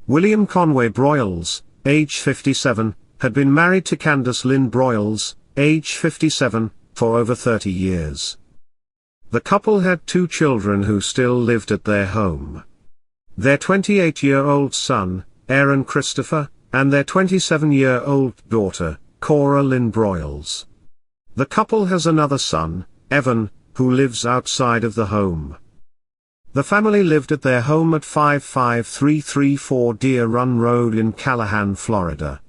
William Conway Broyes, age 57, had been married to Candace Lynn Broyes, age 57, for over 30 years. The couple had 2 children who still lived at their home. Their 28-year-old son, Aaron Christopher, and their 27-year-old daughter, Cora Lynn Broyes. The couple has another son, Evan, who lives outside of the home. The family lived at their home at 55334 Deer Run Road in Callahan, Florida.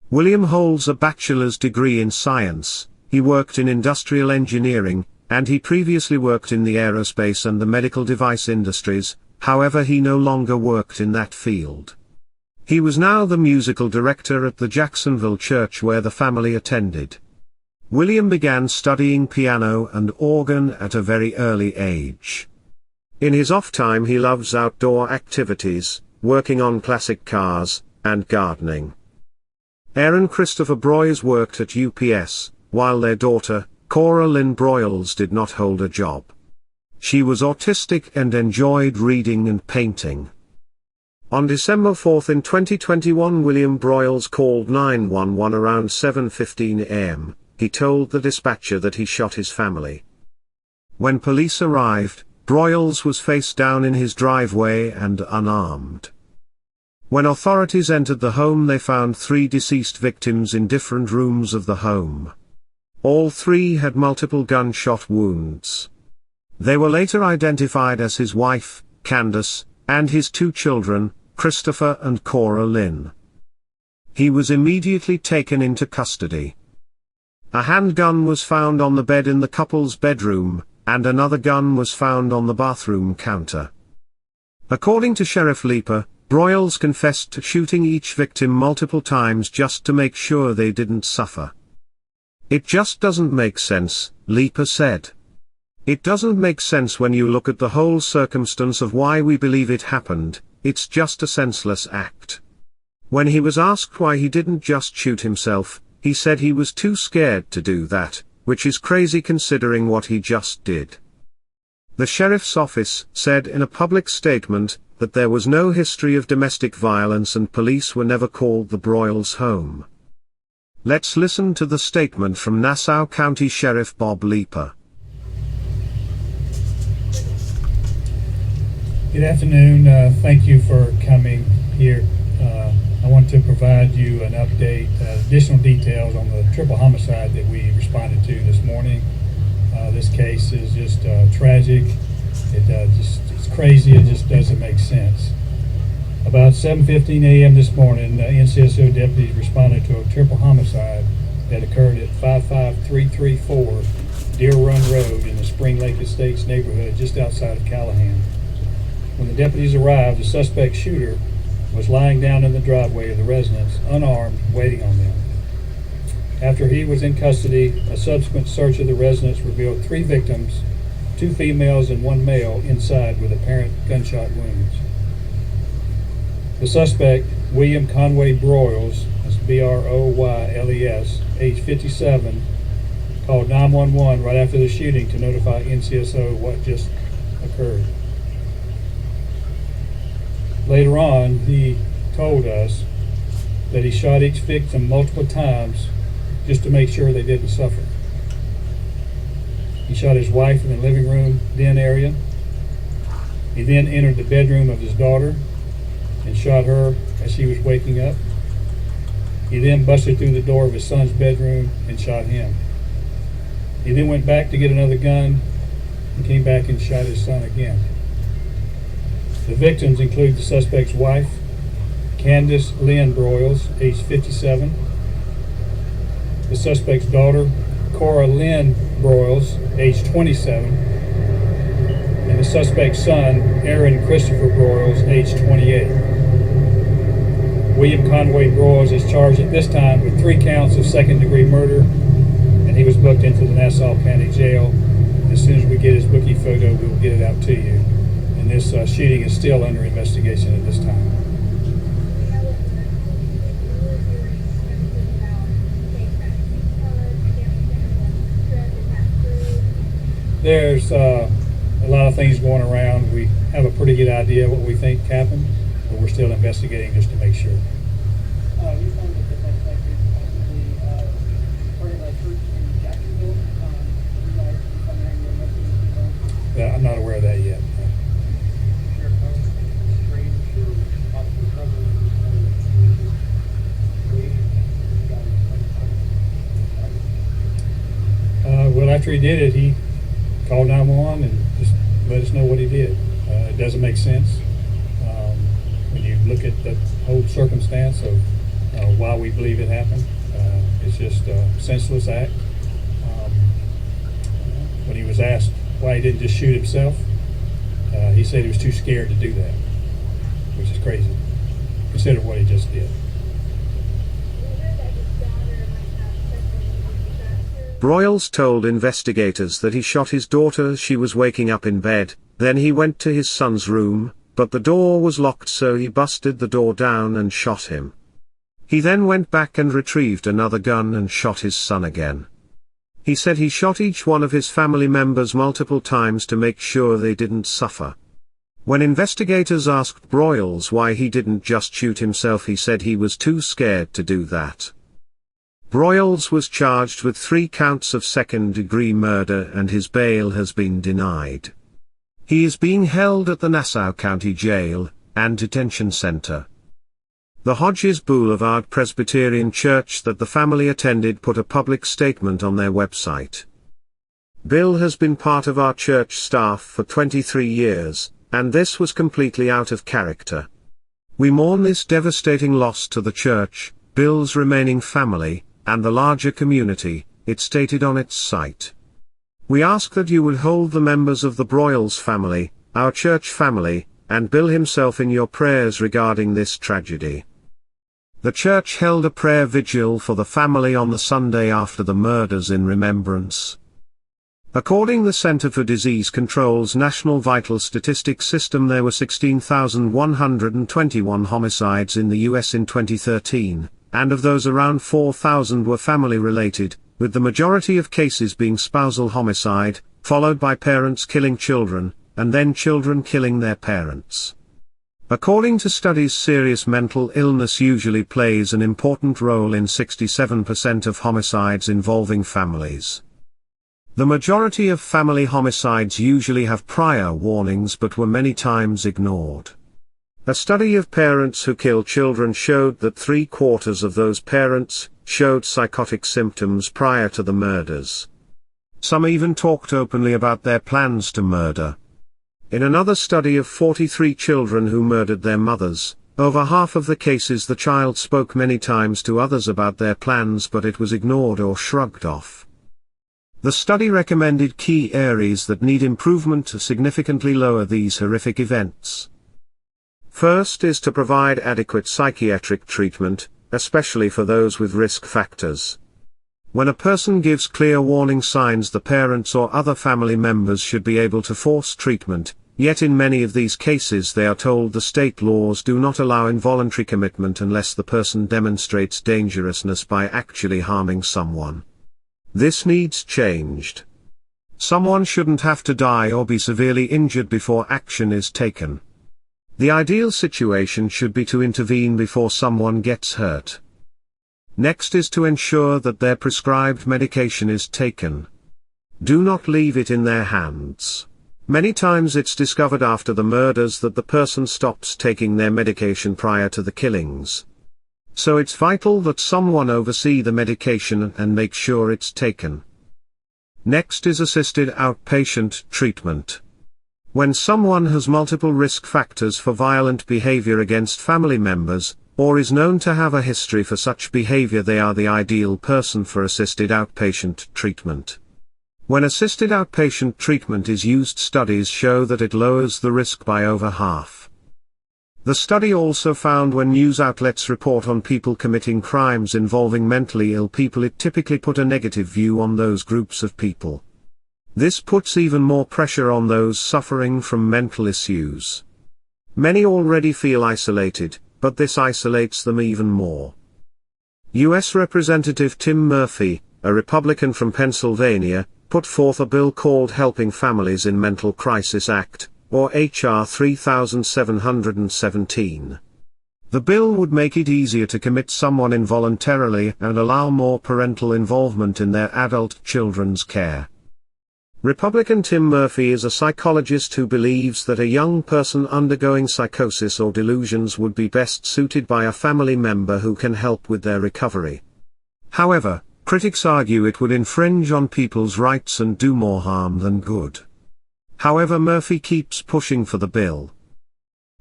William holds a bachelor's degree in science. He worked in industrial engineering, and he previously worked in the aerospace and the medical device industries. However, he no longer worked in that field. He was now the musical director at the Jacksonville church where the family attended. William began studying piano and organ at a very early age. In his off time he loves outdoor activities, working on classic cars, and gardening. Aaron Christopher Broyes worked at UPS, while their daughter, Cora Lynn Broyes, did not hold a job. She was autistic and enjoyed reading and painting. On December 4 in 2021, William Broyes called 911 around 7:15 a.m. He told the dispatcher that he shot his family. When police arrived, Broyes was face down in his driveway and unarmed. When authorities entered the home, they found 3 deceased victims in different rooms of the home. All 3 had multiple gunshot wounds. They were later identified as his wife, Candace, and his 2 children, Christopher and Cora Lynn. He was immediately taken into custody. A handgun was found on the bed in the couple's bedroom, and another gun was found on the bathroom counter. According to Sheriff Leeper, Broyes confessed to shooting each victim multiple times just to make sure they didn't suffer. "It just doesn't make sense," Leeper said. "It doesn't make sense when you look at the whole circumstance of why we believe it happened. It's just a senseless act." When he was asked why he didn't just shoot himself, he said he was too scared to do that, which is crazy considering what he just did. The sheriff's office said in a public statement that there was no history of domestic violence and police were never called the Broyes home. Let's listen to the statement from Nassau County Sheriff Bob Leeper. Good afternoon. Thank you for coming here. I want to provide you an update, additional details on the triple homicide that we responded to this morning. This case is just tragic. It's crazy. It just doesn't make sense. About 7:15 a.m. this morning, NCSO deputies responded to a triple homicide that occurred at 55334 Deer Run Road in the Spring Lake Estates neighborhood just outside of Callahan. When the deputies arrived, the suspect shooter was lying down in the driveway of the residence, unarmed, waiting on them. After he was in custody, a subsequent search of the residence revealed 3 victims, 2 females and 1 male inside with apparent gunshot wounds. The suspect, William Conway Broyes, that's Broyles, age 57, called 911 right after the shooting to notify NCSO what just occurred. Later on, he told us that he shot each victim multiple times just to make sure they didn't suffer. He shot his wife in the living room den area. He then entered the bedroom of his daughter and shot her as she was waking up. He then busted through the door of his son's bedroom and shot him. He then went back to get another gun and came back and shot his son again. The victims include the suspect's wife, Candace Lynn Broyes, age 57, the suspect's daughter, Cora Lynn Broyes, age 27, and the suspect's son, Aaron Christopher Broyes, age 28. William Conway Broyes is charged at this time with 3 counts of second-degree murder, and he was booked into the Nassau County Jail. As soon as we get his booking photo, we will get it out to you. And this shooting is still under investigation at this time. There's a lot of things going around. We have a pretty good idea what we think happened, but we're still investigating just to make sure. You found that the suspect is possibly part of a church in Jacksonville. I'm not aware of that yet. Well, after he did it, he called 911 and just let us know what he did. It doesn't make sense when you look at the whole circumstance of why we believe it happened. It's just a senseless act. When he was asked why he didn't just shoot himself, he said he was too scared to do that, which is crazy. Consider what he just did. Broyes told investigators that he shot his daughter as she was waking up in bed, then he went to his son's room, but the door was locked, so he busted the door down and shot him. He then went back and retrieved another gun and shot his son again. He said he shot each one of his family members multiple times to make sure they didn't suffer. When investigators asked Broyes why he didn't just shoot himself, he said he was too scared to do that. Broyes was charged with 3 counts of second-degree murder and his bail has been denied. He is being held at the Nassau County Jail and Detention Center. The Hodges Boulevard Presbyterian Church that the family attended put a public statement on their website. Bill has been part of our church staff for 23 years, and this was completely out of character. We mourn this devastating loss to the church, Bill's remaining family, and the larger community, it stated on its site. We ask that you would hold the members of the Broyes family, our church family, and Bill himself in your prayers regarding this tragedy. The church held a prayer vigil for the family on the Sunday after the murders in remembrance. According to the Center for Disease Control's National Vital Statistics System, there were 16,121 homicides in the U.S. in 2013. And of those around 4,000 were family-related, with the majority of cases being spousal homicide, followed by parents killing children, and then children killing their parents. According to studies, serious mental illness usually plays an important role in 67% of homicides involving families. The majority of family homicides usually have prior warnings but were many times ignored. A study of parents who kill children showed that 3/4 of those parents showed psychotic symptoms prior to the murders. Some even talked openly about their plans to murder. In another study of 43 children who murdered their mothers, over half of the cases the child spoke many times to others about their plans, but it was ignored or shrugged off. The study recommended key areas that need improvement to significantly lower these horrific events. First is to provide adequate psychiatric treatment, especially for those with risk factors. When a person gives clear warning signs, the parents or other family members should be able to force treatment, yet in many of these cases they are told the state laws do not allow involuntary commitment unless the person demonstrates dangerousness by actually harming someone. This needs changed. Someone shouldn't have to die or be severely injured before action is taken. The ideal situation should be to intervene before someone gets hurt. Next is to ensure that their prescribed medication is taken. Do not leave it in their hands. Many times it's discovered after the murders that the person stops taking their medication prior to the killings. So it's vital that someone oversee the medication and make sure it's taken. Next is assisted outpatient treatment. When someone has multiple risk factors for violent behavior against family members, or is known to have a history for such behavior, they are the ideal person for assisted outpatient treatment. When assisted outpatient treatment is used, studies show that it lowers the risk by over half. The study also found when news outlets report on people committing crimes involving mentally ill people, it typically put a negative view on those groups of people. This puts even more pressure on those suffering from mental issues. Many already feel isolated, but this isolates them even more. U.S. Representative Tim Murphy, a Republican from Pennsylvania, put forth a bill called Helping Families in Mental Crisis Act, or H.R. 3717. The bill would make it easier to commit someone involuntarily and allow more parental involvement in their adult children's care. Republican Tim Murphy is a psychologist who believes that a young person undergoing psychosis or delusions would be best suited by a family member who can help with their recovery. However, critics argue it would infringe on people's rights and do more harm than good. However, Murphy keeps pushing for the bill.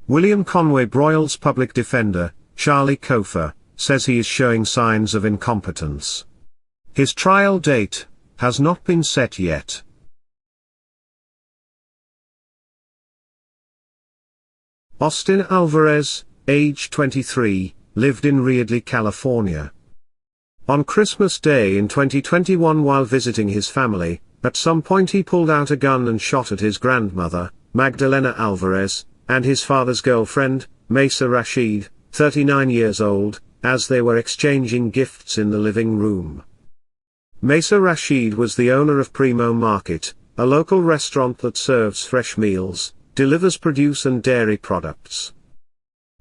William Conway Broyles' public defender, Charlie Kofer, says he is showing signs of incompetence. His trial date has not been set yet. Austin Alvarez, age 23, lived in Riadley, California. On Christmas Day in 2021, while visiting his family, at some point he pulled out a gun and shot at his grandmother, Magdalena Alvarez, and his father's girlfriend, Mesa Rashid, 39 years old, as they were exchanging gifts in the living room. Mesa Rashid was the owner of Primo Market, a local restaurant that serves fresh meals, delivers produce and dairy products.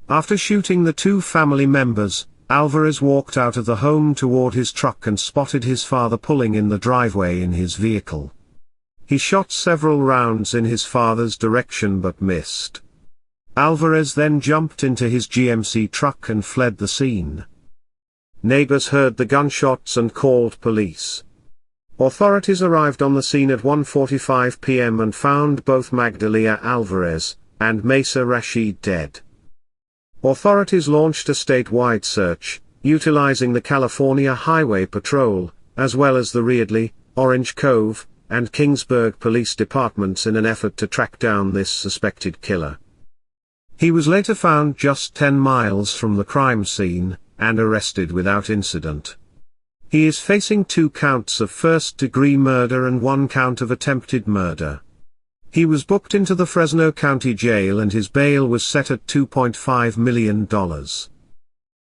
After shooting the two family members, Alvarez walked out of the home toward his truck and spotted his father pulling in the driveway in his vehicle. He shot several rounds in his father's direction but missed. Alvarez then jumped into his GMC truck and fled the scene. Neighbors heard the gunshots and called police. Authorities arrived on the scene at 1:45 p.m. and found both Magdalena Alvarez and Mesa Rashid dead. Authorities launched a statewide search, utilizing the California Highway Patrol, as well as the Riadley, Orange Cove, and Kingsburg police departments in an effort to track down this suspected killer. He was later found just 10 miles from the crime scene, and arrested without incident. He is facing 2 counts of first-degree murder and 1 count of attempted murder. He was booked into the Fresno County Jail and his bail was set at $2.5 million.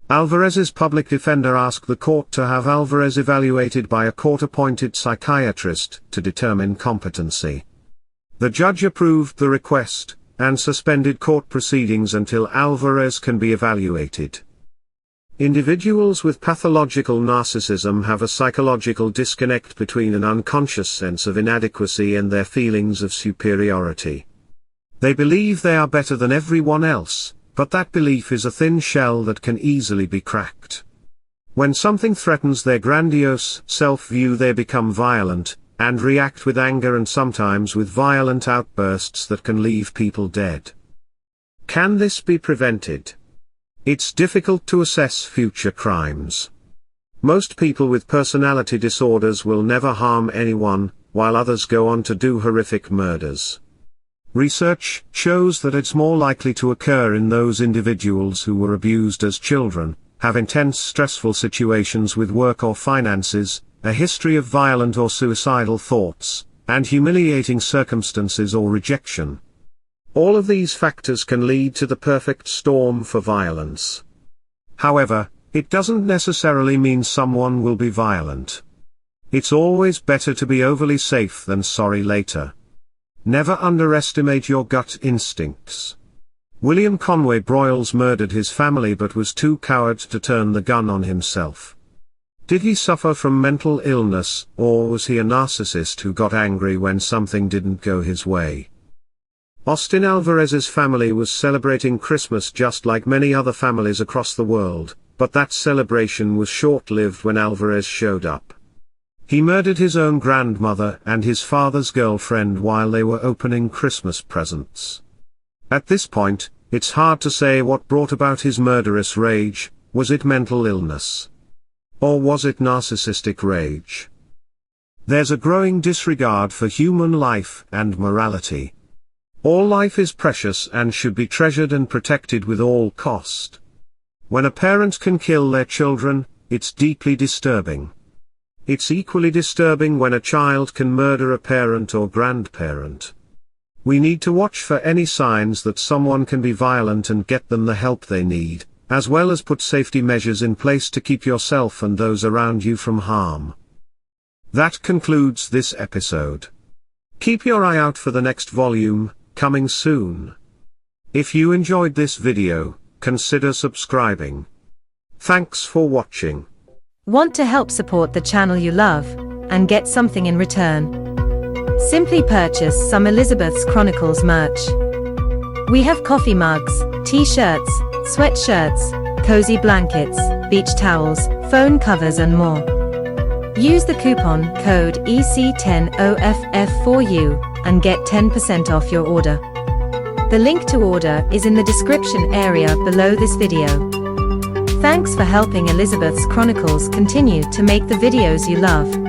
Alvarez's public defender asked the court to have Alvarez evaluated by a court-appointed psychiatrist to determine competency. The judge approved the request, and suspended court proceedings until Alvarez can be evaluated. Individuals with pathological narcissism have a psychological disconnect between an unconscious sense of inadequacy and their feelings of superiority. They believe they are better than everyone else, but that belief is a thin shell that can easily be cracked. When something threatens their grandiose self-view, they become violent, and react with anger and sometimes with violent outbursts that can leave people dead. Can this be prevented? It's difficult to assess future crimes. Most people with personality disorders will never harm anyone, while others go on to do horrific murders. Research shows that it's more likely to occur in those individuals who were abused as children, have intense stressful situations with work or finances, a history of violent or suicidal thoughts, and humiliating circumstances or rejection. All of these factors can lead to the perfect storm for violence. However, it doesn't necessarily mean someone will be violent. It's always better to be overly safe than sorry later. Never underestimate your gut instincts. William Conway Broyles murdered his family but was too coward to turn the gun on himself. Did he suffer from mental illness, or was he a narcissist who got angry when something didn't go his way? Austin Alvarez's family was celebrating Christmas just like many other families across the world, but that celebration was short-lived when Alvarez showed up. He murdered his own grandmother and his father's girlfriend while they were opening Christmas presents. At this point, it's hard to say what brought about his murderous rage. Was it mental illness? Or was it narcissistic rage? There's a growing disregard for human life and morality. All life is precious and should be treasured and protected with all cost. When a parent can kill their children, it's deeply disturbing. It's equally disturbing when a child can murder a parent or grandparent. We need to watch for any signs that someone can be violent and get them the help they need, as well as put safety measures in place to keep yourself and those around you from harm. That concludes this episode. Keep your eye out for the next volume, coming soon. If you enjoyed this video, consider subscribing. Thanks for watching. Want to help support the channel you love, and get something in return? Simply purchase some Elizabeth's Chronicles merch. We have coffee mugs, t-shirts, sweatshirts, cozy blankets, beach towels, phone covers and more. Use the coupon code EC10OFF4U and get 10% off your order. The link to order is in the description area below this video. Thanks for helping Elizabeth's Chronicles continue to make the videos you love.